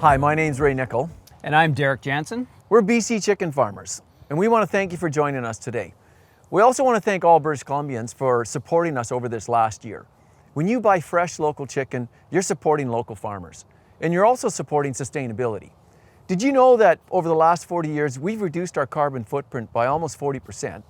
Hi, my name's Ray Nickel. And I'm Derek Jansen. We're BC chicken farmers, and we want to thank you for joining us today. We also want to thank all British Columbians for supporting us over this last year. When you buy fresh local chicken, you're supporting local farmers, and you're also supporting sustainability. Did you know that over the last 40 years, we've reduced our carbon footprint by almost 40%?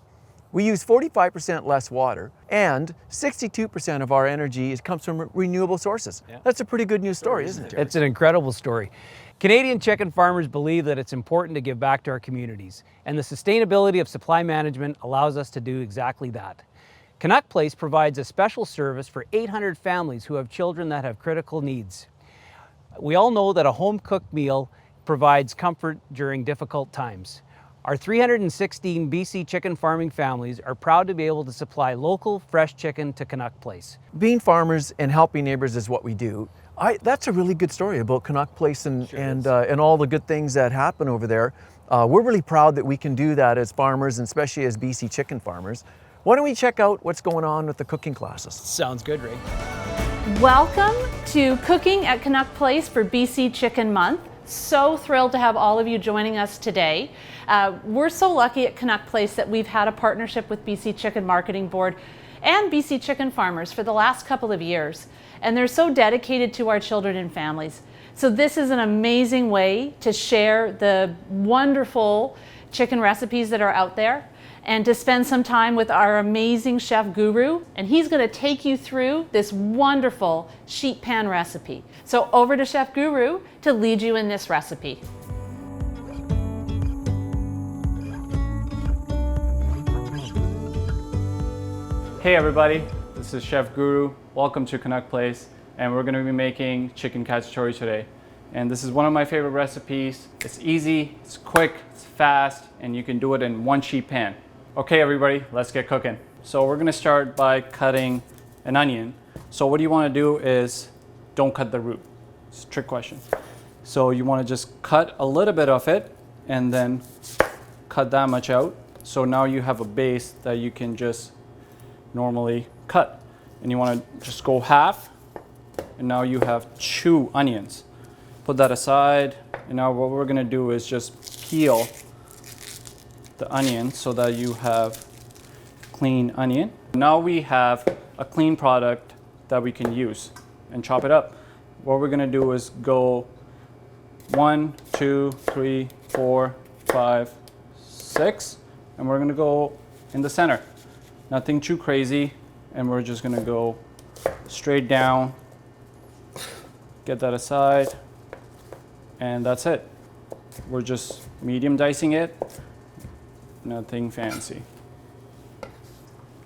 We use 45% less water, and 62% of our energy comes from renewable sources. Yeah. That's a pretty good news story, isn't it? It's an incredible story. Canadian chicken farmers believe that it's important to give back to our communities, and the sustainability of supply management allows us to do exactly that. Canuck Place provides a special service for 800 families who have children that have critical needs. We all know that a home-cooked meal provides comfort during difficult times. Our 316 BC chicken farming families are proud to be able to supply local, fresh chicken to Canuck Place. Being farmers and helping neighbors is what we do. That's a really good story about Canuck Place and all the good things that happen over there. We're really proud that we can do that as farmers, and especially as BC chicken farmers. Why don't we check out what's going on with the cooking classes? Sounds good, Ray. Welcome to Cooking at Canuck Place for BC Chicken Month. So thrilled to have all of you joining us today. We're so lucky at Canuck Place that we've had a partnership with BC Chicken Marketing Board and BC Chicken Farmers for the last couple of years. And they're so dedicated to our children and families. So this is an amazing way to share the wonderful chicken recipes that are out there, and to spend some time with our amazing chef guru, and he's going to take you through this wonderful sheet pan recipe. So over to Chef Guru to lead you in this recipe. Hey everybody, this is Chef Guru. Welcome to Canuck Place, and we're going to be making chicken cacciatore today. And this is one of my favorite recipes. It's easy, it's quick, it's fast, and you can do it in one sheet pan. Okay everybody, let's get cooking. So we're gonna start by cutting an onion. So what you wanna do is don't cut the root. It's a trick question. So you wanna just cut a little bit of it and then cut that much out. So now you have a base that you can just normally cut. And you wanna just go half, and now you have 2 onions. Put that aside, and now what we're gonna do is just peel the onion so that you have clean onion. Now we have a clean product that we can use and chop it up. What we're gonna do is go 1, 2, 3, 4, 5, 6, and we're gonna go in the center. Nothing too crazy, and we're just gonna go straight down, get that aside, and that's it. We're just medium dicing it. Nothing fancy.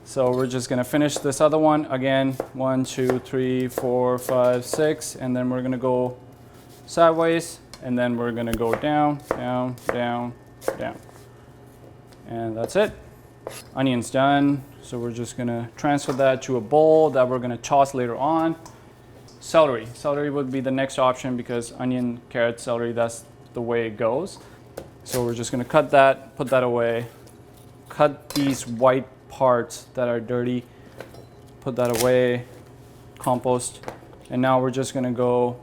So we're just gonna finish this other one again. 1, 2, 3, 4, 5, 6, and then we're gonna go sideways, and then we're gonna go down, down, down, down. And that's it. Onion's done. So we're just gonna transfer that to a bowl that we're gonna toss later on. Celery. Celery would be the next option because onion, carrot, celery, that's the way it goes. So we're just gonna cut that, put that away, cut these white parts that are dirty, put that away, compost, and now we're just gonna go,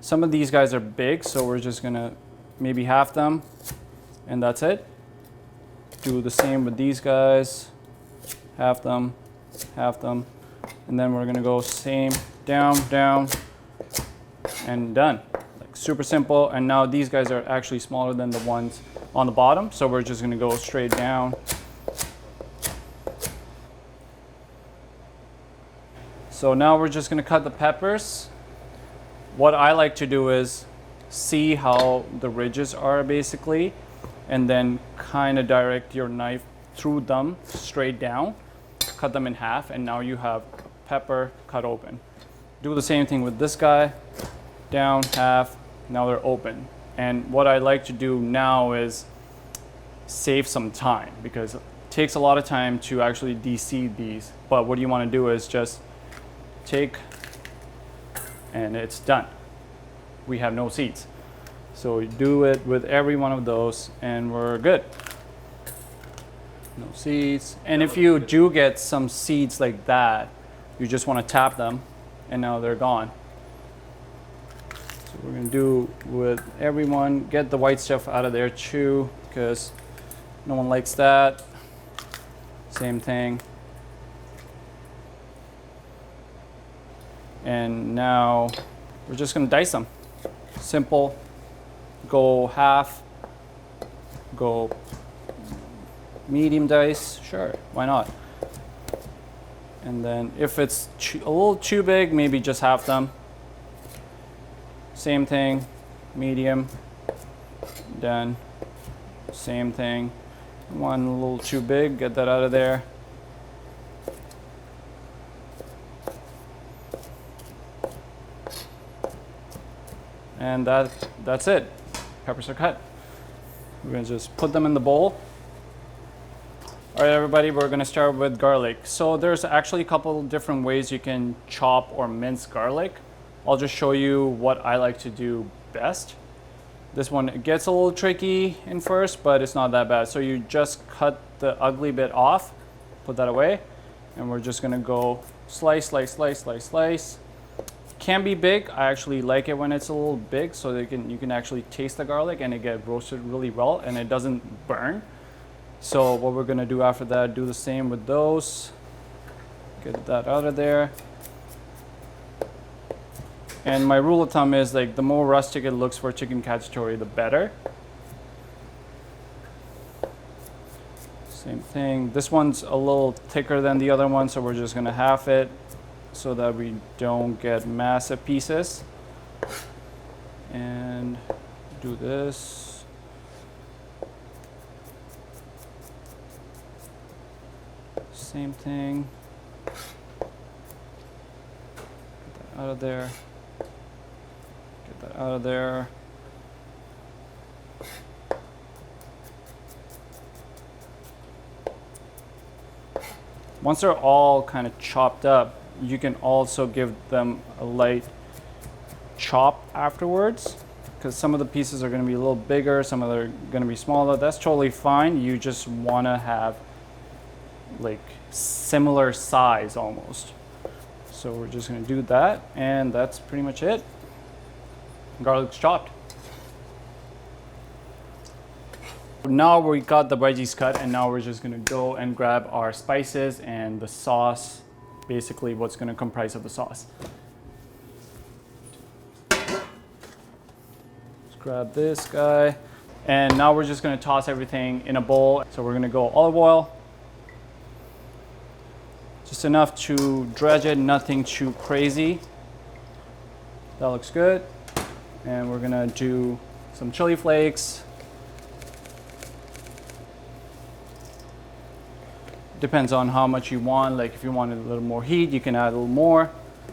some of these guys are big, so we're just gonna maybe half them, and that's it. Do the same with these guys, half them, and then we're gonna go same, down, down, and done. Super simple. And now these guys are actually smaller than the ones on the bottom, so we're just going to go straight down. So now we're just going to cut the peppers. What I like to do is see how the ridges are basically, and then kind of direct your knife through them straight down, cut them in half, and now you have pepper cut open. Do the same thing with this guy, down, half. Now they're open. And what I like to do now is save some time, because it takes a lot of time to actually de-seed these. But what you want to do is just take, and it's done. We have no seeds. So you do it with every one of those and we're good. No seeds. And if you do get some seeds like that, you just want to tap them and now they're gone. So We're gonna do with everyone, get the white stuff out of there too, because no one likes that. Same thing. And now we're just gonna dice them. Simple. Go half, go medium dice, sure, why not? And then if it's a little too big, maybe just half them. Same thing, medium, done. Same thing. One a little too big, get that out of there. And that's it. Peppers are cut. We're gonna just put them in the bowl. All right, everybody, we're gonna start with garlic. So there's actually a couple different ways you can chop or mince garlic. I'll just show you what I like to do best. This one, it gets a little tricky in first, but it's not that bad. So you just cut the ugly bit off, put that away, and we're just gonna go slice, slice, slice, slice, slice. Can be big. I actually like it when it's a little big, so you can actually taste the garlic and it gets roasted really well and it doesn't burn. So what we're gonna do after that, do the same with those. Get that out of there. And my rule of thumb is like the more rustic it looks for chicken cacciatore, the better. Same thing. This one's a little thicker than the other one, so we're just gonna half it so that we don't get massive pieces. And do this. Same thing. Get that out of there. Get that out of there. Once they're all kind of chopped up, you can also give them a light chop afterwards, because some of the pieces are going to be a little bigger, some of them are going to be smaller. That's totally fine. You just want to have like similar size almost. So we're just going to do that, and that's pretty much it. Garlic's chopped. Now we got the veggies cut, and now we're just going to go and grab our spices and the sauce, basically what's going to comprise of the sauce. Let's grab this guy, and now we're just going to toss everything in a bowl. So we're going to go olive oil, just enough to dredge it, nothing too crazy. That looks good. And we're gonna do some chili flakes. Depends on how much you want. Like if you want a little more heat, you can add a little more.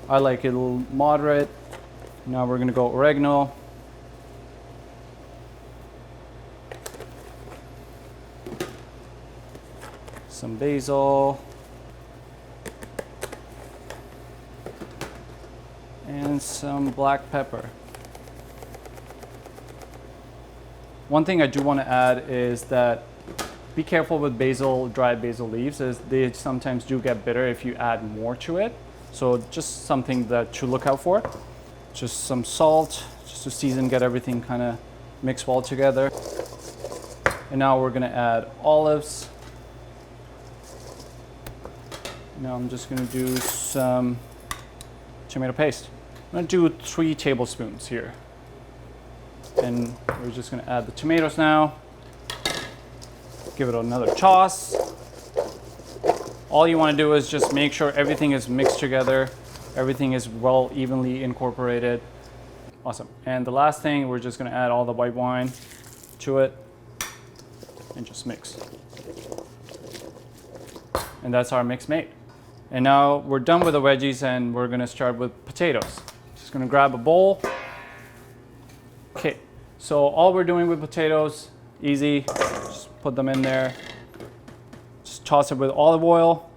I like it a little moderate. Now we're gonna go oregano. Some basil. And some black pepper. One thing I do want to add is that be careful with basil, dried basil leaves, as they sometimes do get bitter if you add more to it. So just something that to look out for. Just some salt, just to season, get everything kind of mixed well together. And now we're going to add olives. Now I'm just going to do some tomato paste. I'm going to do 3 tablespoons here. And we're just going to add the tomatoes now. Give it another toss. All you want to do is just make sure everything is mixed together. Everything is well evenly incorporated. Awesome. And the last thing, we're just going to add all the white wine to it and just mix. And that's our mix made. And now we're done with the veggies, and we're going to start with potatoes. Just going to grab a bowl. Okay, so all we're doing with potatoes, easy, just put them in there. Just toss it with olive oil,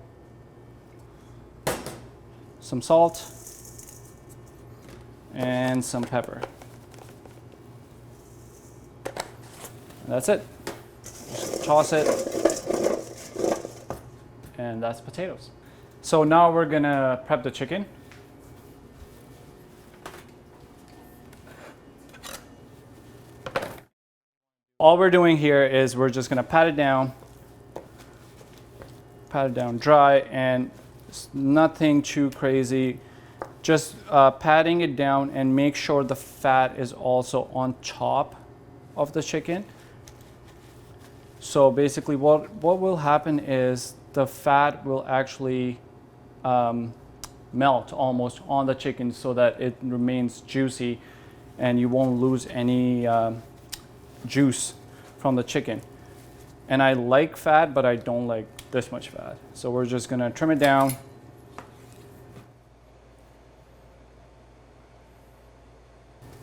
some salt, and some pepper. And that's it. Just toss it, and that's potatoes. So now we're gonna prep the chicken. all we're doing here is we're just gonna pat it down dry, and it's nothing too crazy. Just patting it down and make sure the fat is also on top of the chicken. So basically what will happen is the fat will actually melt almost on the chicken so that it remains juicy and you won't lose any juice from the chicken. And I like fat, but I don't like this much fat. So we're just gonna trim it down.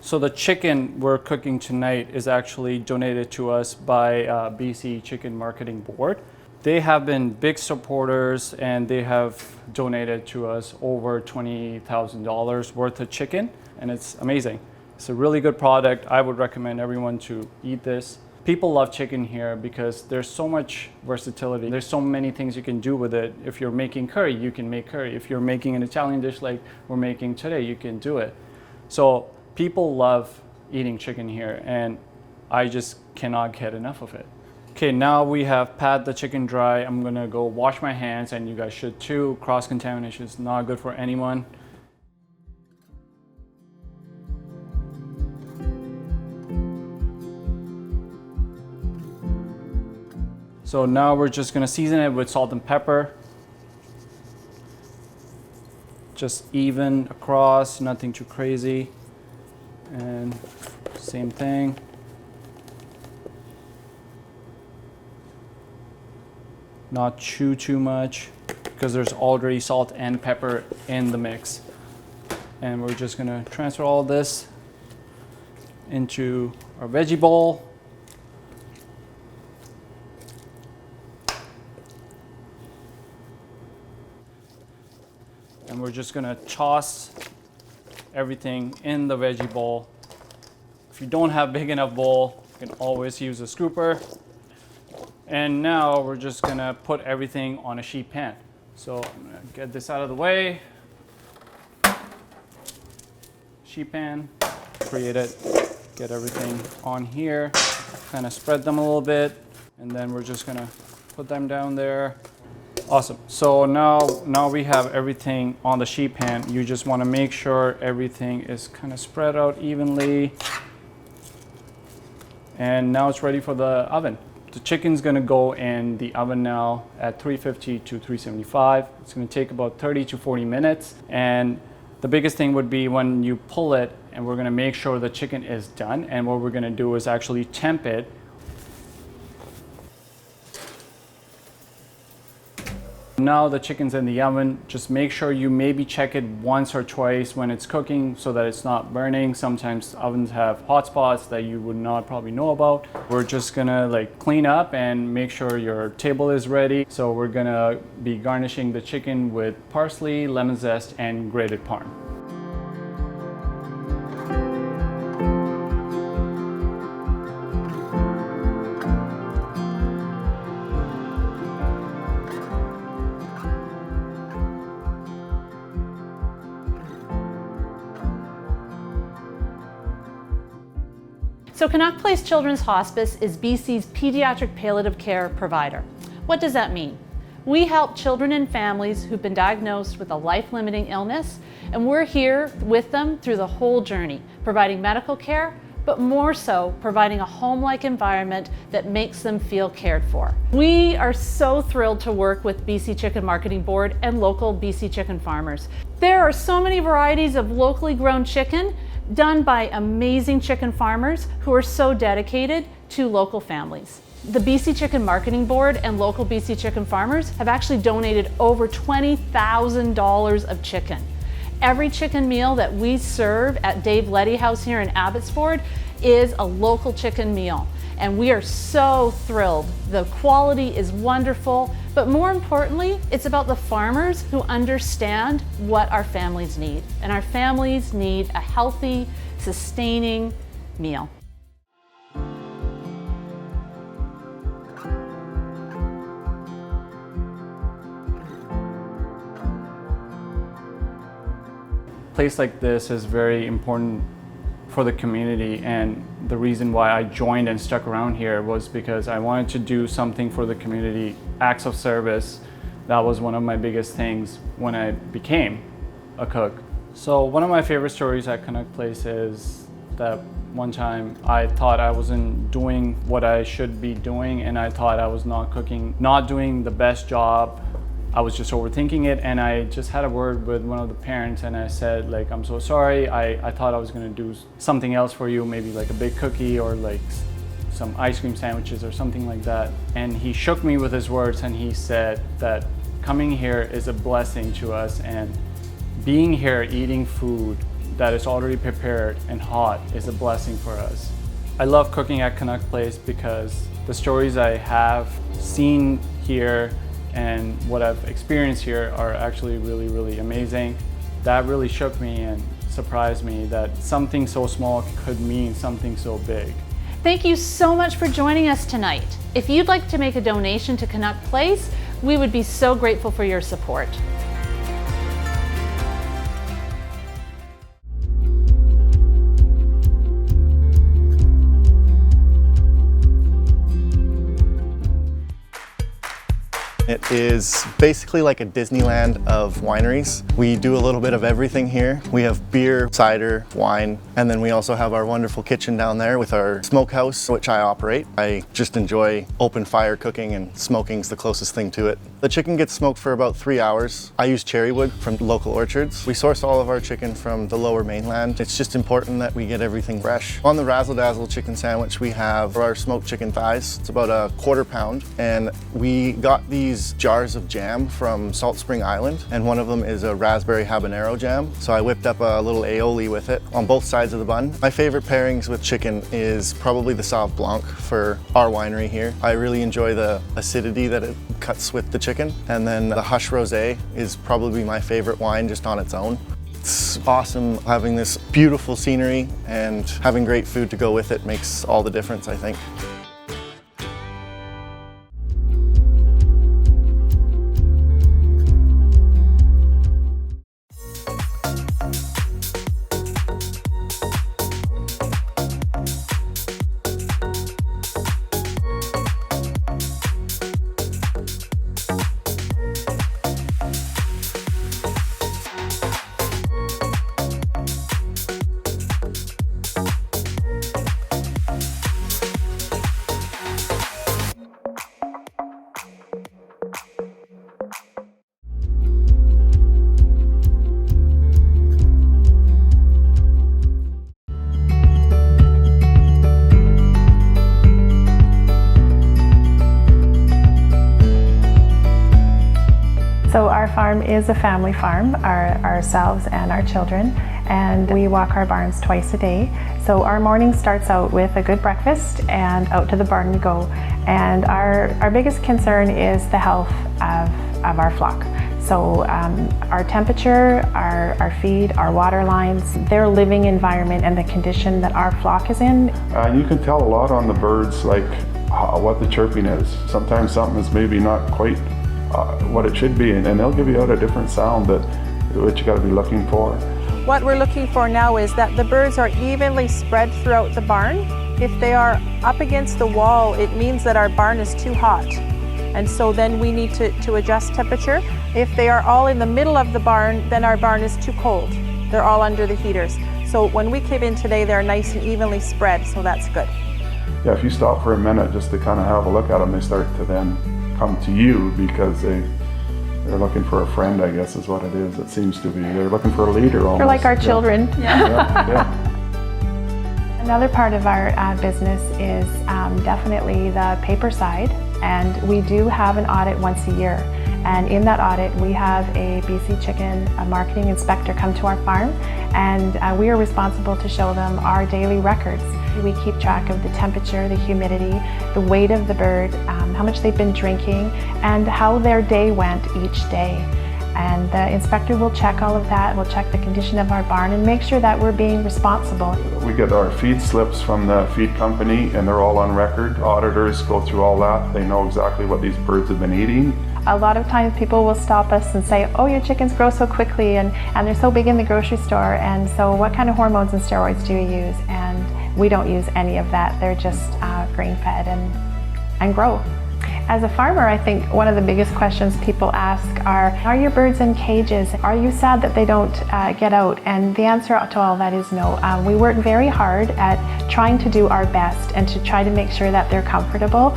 So the chicken we're cooking tonight is actually donated to us by BC Chicken Marketing Board. They have been big supporters and they have donated to us over $20,000 worth of chicken, and it's amazing. It's a really good product. I would recommend everyone to eat this. People love chicken here because there's so much versatility. There's so many things you can do with it. If you're making curry, you can make curry. If you're making an Italian dish like we're making today, you can do it. So people love eating chicken here, and I just cannot get enough of it. Okay, now we have pat the chicken dry. I'm gonna go wash my hands, and you guys should too. Cross-contamination is not good for anyone. So now we're just gonna season it with salt and pepper. Just even across, nothing too crazy. And same thing. Not too much because there's already salt and pepper in the mix. And we're just gonna transfer all this into our veggie bowl. And we're just gonna toss everything in the veggie bowl. If you don't have big enough bowl, you can always use a scooper. And now we're just gonna put everything on a sheet pan. So I'm gonna get this out of the way. Sheet pan, create it, get everything on here, kind of spread them a little bit, and then we're just gonna put them down there. Awesome. So now we have everything on the sheet pan. You just want to make sure everything is kind of spread out evenly. And now it's ready for the oven. The chicken's going to go in the oven now at 350 to 375. It's going to take about 30 to 40 minutes. And the biggest thing would be when you pull it, and we're going to make sure the chicken is done. And what we're going to do is actually temp it. Now the chicken's in the oven. Just make sure you maybe check it once or twice when it's cooking so that it's not burning. Sometimes ovens have hot spots that you would not probably know about. We're just gonna clean up and make sure your table is ready. So we're gonna be garnishing the chicken with parsley, lemon zest, and grated parm. So Canuck Place Children's Hospice is BC's pediatric palliative care provider. What does that mean? We help children and families who've been diagnosed with a life-limiting illness, and we're here with them through the whole journey, providing medical care, but more so providing a home-like environment that makes them feel cared for. We are so thrilled to work with BC Chicken Marketing Board and local BC chicken farmers. There are so many varieties of locally grown chicken done by amazing chicken farmers who are so dedicated to local families. The BC Chicken Marketing Board and local BC chicken farmers have actually donated over $20,000 of chicken. Every chicken meal that we serve at Dave Letty House here in Abbotsford is a local chicken meal. And we are so thrilled. The quality is wonderful, but more importantly, it's about the farmers who understand what our families need. And our families need a healthy, sustaining meal. A place like this is very important for the community, and the reason why I joined and stuck around here was because I wanted to do something for the community, acts of service. That was one of my biggest things when I became a cook. So one of my favorite stories at Canuck Place is that one time I thought I wasn't doing what I should be doing, and I thought I was not cooking, not doing the best job. I was just overthinking it, and I just had a word with one of the parents, and I said, like, I'm so sorry, I thought I was gonna do something else for you, maybe like a big cookie or like some ice cream sandwiches or something like that. And he shook me with his words, and he said that coming here is a blessing to us, and being here eating food that is already prepared and hot is a blessing for us. I love cooking at Canuck Place because the stories I have seen here and what I've experienced here are actually really, really amazing. That really shook me and surprised me that something so small could mean something so big. Thank you so much for joining us tonight. If you'd like to make a donation to Canuck Place, we would be so grateful for your support. It is basically like a Disneyland of wineries. We do a little bit of everything here. We have beer, cider, wine, and then we also have our wonderful kitchen down there with our smokehouse, which I operate. I just enjoy open fire cooking, and smoking's the closest thing to it. The chicken gets smoked for about 3 hours. I use cherry wood from local orchards. We source all of our chicken from the lower mainland. It's just important that we get everything fresh. On the Razzle Dazzle chicken sandwich, we have our smoked chicken thighs. It's about a quarter pound, and we got these jars of jam from Salt Spring Island, and one of them is a raspberry habanero jam. So I whipped up a little aioli with it on both sides of the bun. My favorite pairings with chicken is probably the Sauv Blanc for our winery here. I really enjoy the acidity that it cuts with the chicken, and then the Hush Rosé is probably my favorite wine just on its own. It's awesome having this beautiful scenery, and having great food to go with it makes all the difference, I think. So our farm is a family farm, ourselves and our children, and we walk our barns twice a day. So our morning starts out with a good breakfast, and out to the barn we go. And our biggest concern is the health of our flock. So our temperature, our feed, our water lines, their living environment and the condition that our flock is in. You can tell a lot on the birds, like what the chirping is. Sometimes something is maybe not quite what it should be, and they'll give you out a different sound that you got to be looking for. What we're looking for now is that the birds are evenly spread throughout the barn. If they are up against the wall, it means that our barn is too hot, and so then we need to adjust temperature. If they are all in the middle of the barn, then our barn is too cold. They're all under the heaters. So when we came in today, they're nice and evenly spread, so that's good. Yeah, if you stop for a minute just to kind of have a look at them, they start to then come to you because they're looking for a friend, I guess is what it is. It seems to be. They're looking for a leader almost. They're like our children. Yeah. Another part of our business is definitely the paper side, and we do have an audit once a year. And in that audit, we have a BC Chicken marketing inspector come to our farm, and we are responsible to show them our daily records. We keep track of the temperature, the humidity, the weight of the bird, how much they've been drinking, and how their day went each day. And the inspector will check all of that, will check the condition of our barn and make sure that we're being responsible. We get our feed slips from the feed company and they're all on record. Auditors go through all that. They know exactly what these birds have been eating. A lot of times people will stop us and say, oh, your chickens grow so quickly and they're so big in the grocery store, and so what kind of hormones and steroids do you use? And we don't use any of that. They're just grain-fed and grow. As a farmer, I think one of the biggest questions people ask are your birds in cages? Are you sad that they don't get out? And the answer to all that is no. We work very hard at trying to do our best and to try to make sure that they're comfortable.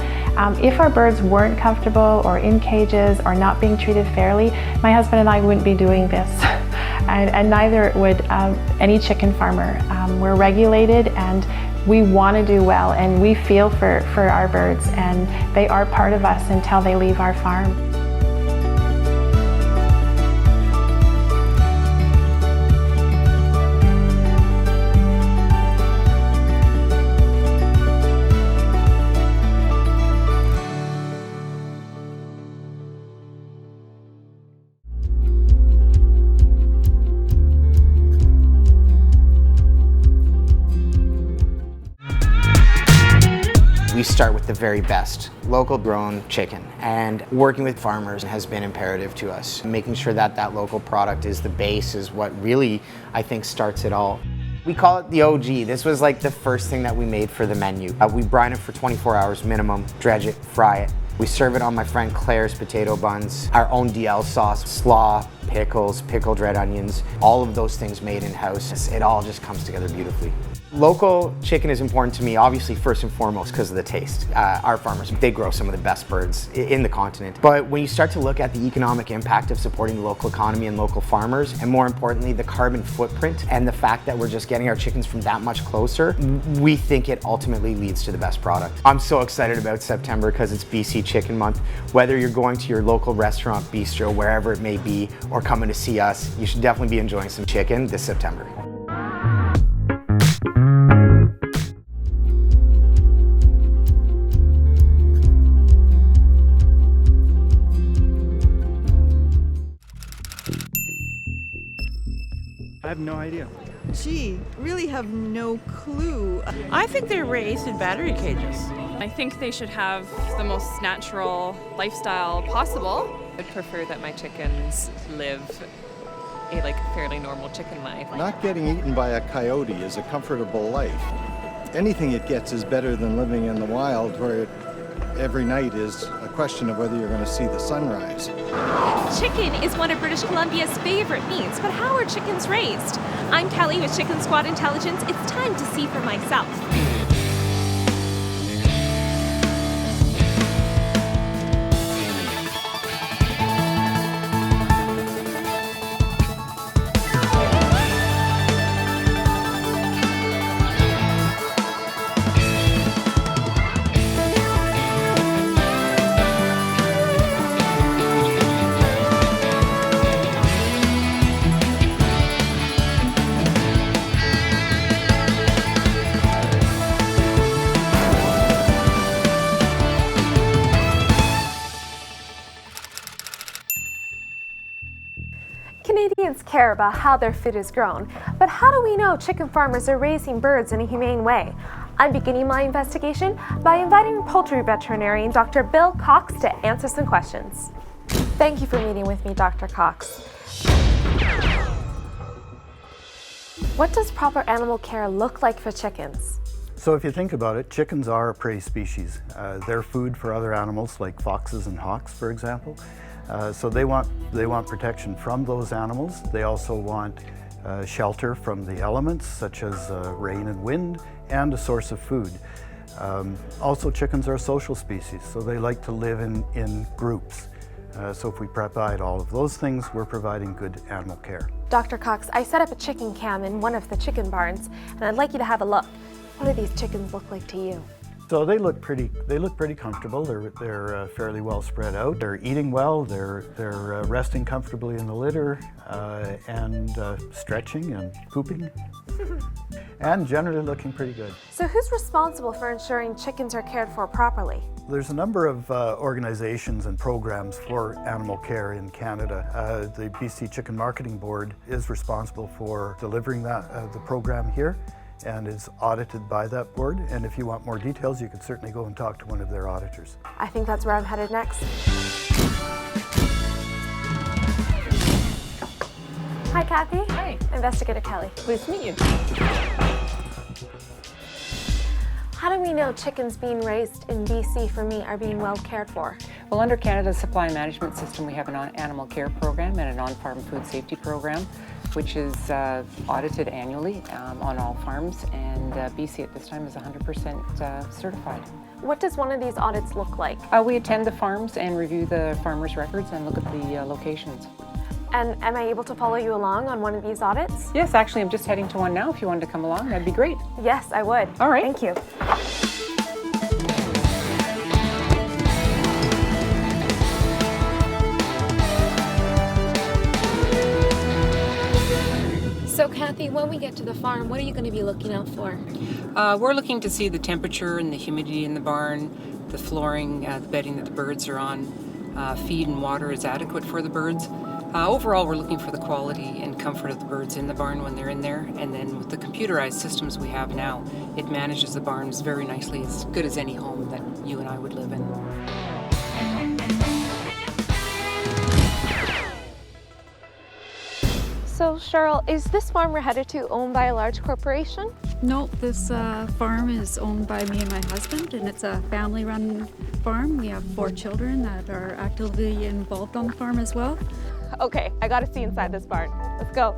If our birds weren't comfortable or in cages or not being treated fairly, my husband and I wouldn't be doing this. and neither would any chicken farmer. We're regulated and we want to do well, and we feel for our birds, and they are part of us until they leave our farm. We start with the very best, local grown chicken, and working with farmers has been imperative to us. Making sure that that local product is the base is what really, I think, starts it all. We call it the OG. This was like the first thing that we made for the menu. We brine it for 24 hours minimum, dredge it, fry it. We serve it on my friend Claire's potato buns, our own DL sauce, slaw, pickles, pickled red onions, all of those things made in-house. It all just comes together beautifully. Local chicken is important to me, obviously first and foremost because of the taste. Our farmers, they grow some of the best birds in the continent. But when you start to look at the economic impact of supporting the local economy and local farmers, and more importantly, the carbon footprint and the fact that we're just getting our chickens from that much closer, we think it ultimately leads to the best product. I'm so excited about September because it's BC Chicken Month. Whether you're going to your local restaurant, bistro, wherever it may be, or coming to see us, you should definitely be enjoying some chicken this September. I have no idea. Gee, really have no clue. I think they're raised in battery cages. I think they should have the most natural lifestyle possible. I'd prefer that my chickens live a fairly normal chicken life. Not getting eaten by a coyote is a comfortable life. Anything it gets is better than living in the wild where every night is a question of whether you're going to see the sunrise. Chicken is one of British Columbia's favorite meats, but how are chickens raised? I'm Kelly with Chicken Squad Intelligence. It's time to see for myself. Canadians care about how their food is grown, but how do we know chicken farmers are raising birds in a humane way? I'm beginning my investigation by inviting poultry veterinarian Dr. Bill Cox to answer some questions. Thank you for meeting with me, Dr. Cox. What does proper animal care look like for chickens? So if you think about it, chickens are a prey species. They're food for other animals like foxes and hawks, for example. So they want protection from those animals. They also want shelter from the elements such as rain and wind, and a source of food. Also, chickens are a social species, so they like to live in groups. So if we provide all of those things, we're providing good animal care. Dr. Cox, I set up a chicken cam in one of the chicken barns, and I'd like you to have a look. What do these chickens look like to you? So they look pretty comfortable. They're fairly well spread out. They're eating well. They're resting comfortably in the litter and stretching and pooping. And generally looking pretty good. So who's responsible for ensuring chickens are cared for properly? There's a number of organizations and programs for animal care in Canada. The BC Chicken Marketing Board is responsible for delivering the program here and is audited by that board. And if you want more details, you can certainly go and talk to one of their auditors. I think that's where I'm headed next. Hi, Kathy. Hi. Investigator Kelly. Pleased to meet you. How do we know chickens being raised in BC for meat are being well cared for? Well, under Canada's supply management system, we have an animal care program and an on-farm food safety program, which is audited annually on all farms, and BC at this time is 100% certified. What does one of these audits look like? We attend the farms and review the farmers' records and look at the locations. And am I able to follow you along on one of these audits? Yes, actually, I'm just heading to one now. If you wanted to come along, that'd be great. Yes, I would. All right. Thank you. So Kathy, when we get to the farm, what are you going to be looking out for? We're looking to see the temperature and the humidity in the barn, the flooring, the bedding that the birds are on, feed and water is adequate for the birds. Overall, we're looking for the quality and comfort of the birds in the barn when they're in there, and then with the computerized systems we have now, it manages the barns very nicely, as good as any home that you and I would live in. So Cheryl, is this farm we're headed to owned by a large corporation? No, this farm is owned by me and my husband, and it's a family-run farm. We have 4 children that are actively involved on the farm as well. Okay, I gotta see inside this barn. Let's go.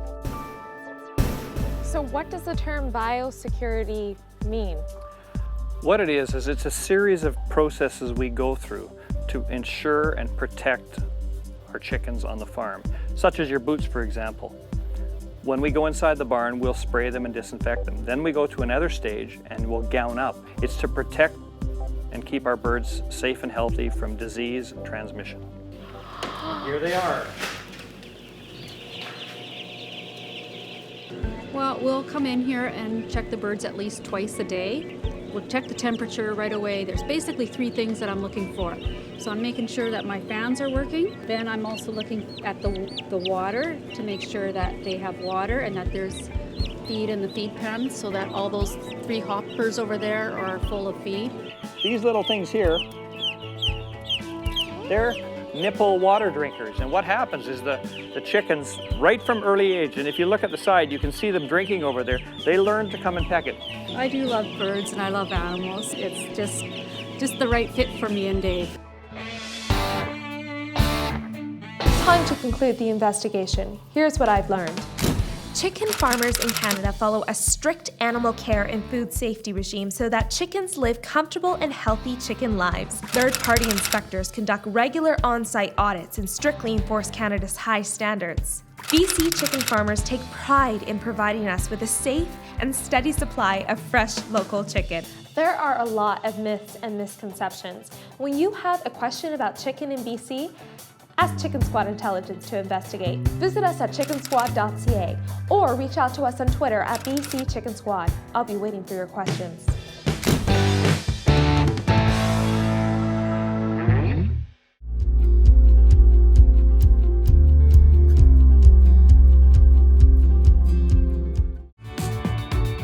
So what does the term biosecurity mean? What it is it's a series of processes we go through to ensure and protect our chickens on the farm, such as your boots, for example. When we go inside the barn, we'll spray them and disinfect them. Then we go to another stage and we'll gown up. It's to protect and keep our birds safe and healthy from disease and transmission. Here they are. Well, we'll come in here and check the birds at least twice a day. We'll check the temperature right away. There's basically 3 things that I'm looking for. So I'm making sure that my fans are working. Then I'm also looking at the water to make sure that they have water and that there's feed in the feed pen, so that all those 3 hoppers over there are full of feed. These little things here, they're nipple water drinkers, and what happens is the chickens, right from early age, and if you look at the side, you can see them drinking over there, they learn to come and peck it. I do love birds and I love animals. It's just the right fit for me and Dave. Time to conclude the investigation. Here's what I've learned. Chicken farmers in Canada follow a strict animal care and food safety regime so that chickens live comfortable and healthy chicken lives. Third-party inspectors conduct regular on-site audits and strictly enforce Canada's high standards. BC chicken farmers take pride in providing us with a safe and steady supply of fresh local chicken. There are a lot of myths and misconceptions. When you have a question about chicken in BC, ask Chicken Squad Intelligence to investigate. Visit us at chickensquad.ca or reach out to us on Twitter at BC Chicken Squad. I'll be waiting for your questions.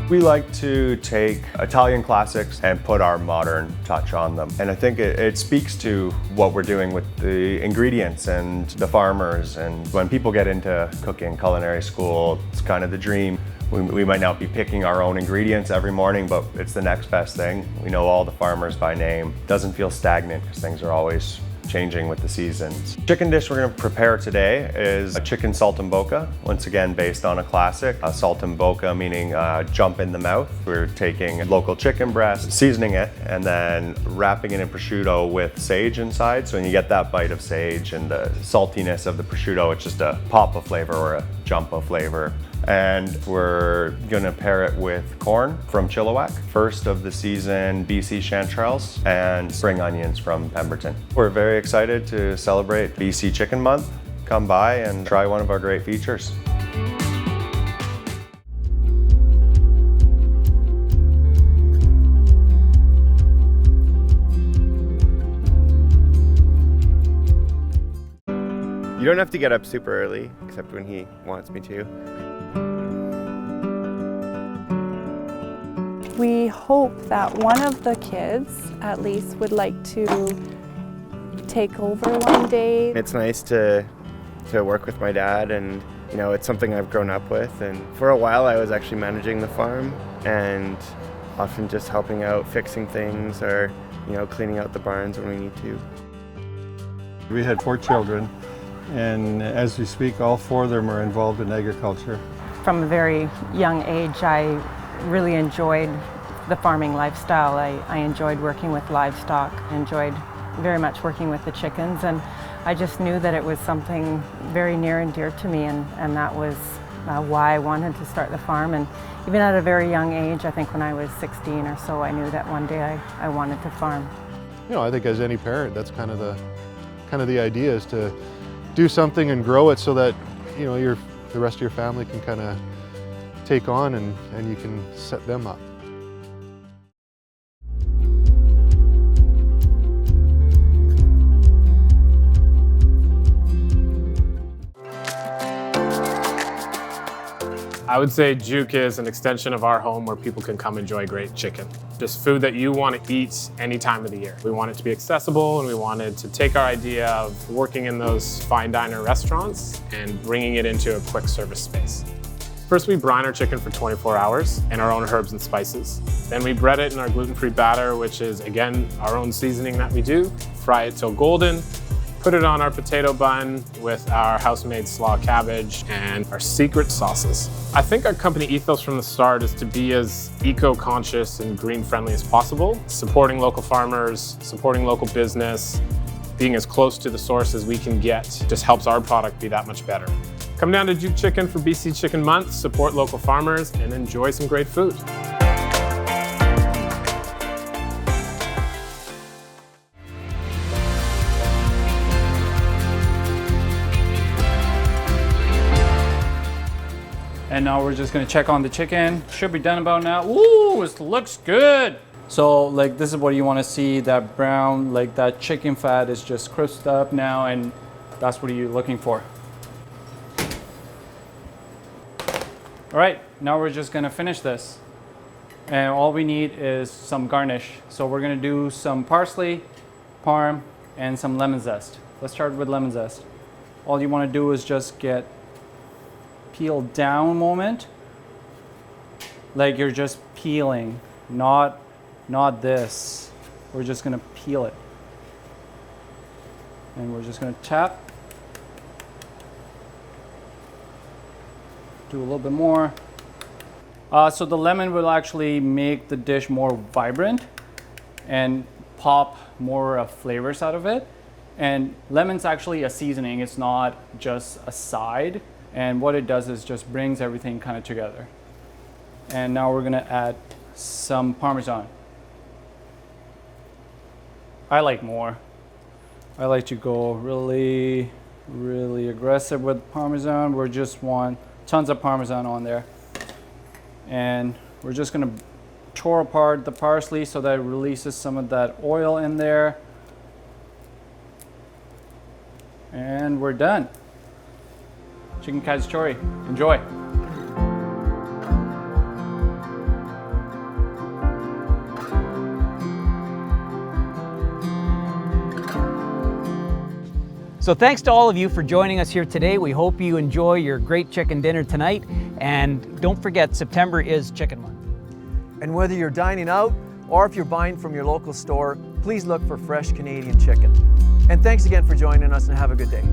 We like to take Italian classics and put our modern touch on them. And I think it speaks to what we're doing with the ingredients and the farmers. And when people get into cooking, culinary school, it's kind of the dream. We might not be picking our own ingredients every morning, but it's the next best thing. We know all the farmers by name. It doesn't feel stagnant because things are always changing with the seasons. Chicken dish we're going to prepare today is a chicken saltimbocca, once again based on a classic. A saltimbocca meaning jump in the mouth. We're taking local chicken breast, seasoning it, and then wrapping it in prosciutto with sage inside. So when you get that bite of sage and the saltiness of the prosciutto, it's just a pop of flavor or a jump of flavor. And we're gonna pair it with corn from Chilliwack, first of the season BC chanterelles, and spring onions from Pemberton. We're very excited to celebrate BC Chicken Month. Come by and try one of our great features. You don't have to get up super early, except when he wants me to. We hope that one of the kids, at least, would like to take over one day. It's nice to work with my dad, and you know, it's something I've grown up with. And for a while I was actually managing the farm and often just helping out, fixing things, or you know, cleaning out the barns when we need to. We had 4 children, and as we speak, all 4 of them are involved in agriculture. From a very young age, I really enjoyed the farming lifestyle. I enjoyed working with livestock, enjoyed very much working with the chickens, and I just knew that it was something very near and dear to me, and that was why I wanted to start the farm. And even at a very young age, I think when I was 16 or so, I knew that one day I wanted to farm. You know, I think as any parent, that's kind of the idea, is to do something and grow it so that, you know, the rest of your family can kind of take on and you can set them up. I would say Juke is an extension of our home where people can come enjoy great chicken. Just food that you want to eat any time of the year. We want it to be accessible, and we wanted to take our idea of working in those fine diner restaurants and bringing it into a quick service space. First, we brine our chicken for 24 hours in our own herbs and spices. Then we bread it in our gluten-free batter, which is, again, our own seasoning that we do. Fry it till golden. Put it on our potato bun with our house-made slaw cabbage and our secret sauces. I think our company ethos from the start is to be as eco-conscious and green-friendly as possible, supporting local farmers, supporting local business, being as close to the source as we can get just helps our product be that much better. Come down to Juke Chicken for BC Chicken Month, support local farmers, and enjoy some great food. And now we're just gonna check on the chicken. Should be done about now. Ooh, it looks good. So like this is what you wanna see, that brown, like that chicken fat is just crisped up now, and that's what you're looking for. All right, now we're just gonna finish this. And all we need is some garnish. So we're gonna do some parsley, parm, and some lemon zest. Let's start with lemon zest. All you wanna do is just get peel down moment, like you're just peeling, not this. We're just gonna peel it. And we're just gonna tap. Do a little bit more. So the lemon will actually make the dish more vibrant and pop more flavors out of it. And lemon's actually a seasoning, it's not just a side. And what it does is just brings everything kind of together. And now we're gonna add some Parmesan. I like more. I like to go really, really aggressive with Parmesan. We just want tons of Parmesan on there. And we're just gonna tore apart the parsley so that it releases some of that oil in there. And we're done. Chicken cacciatore. Enjoy. So thanks to all of you for joining us here today. We hope you enjoy your great chicken dinner tonight. And don't forget, September is Chicken Month. And whether you're dining out or if you're buying from your local store, please look for fresh Canadian chicken. And thanks again for joining us, and have a good day.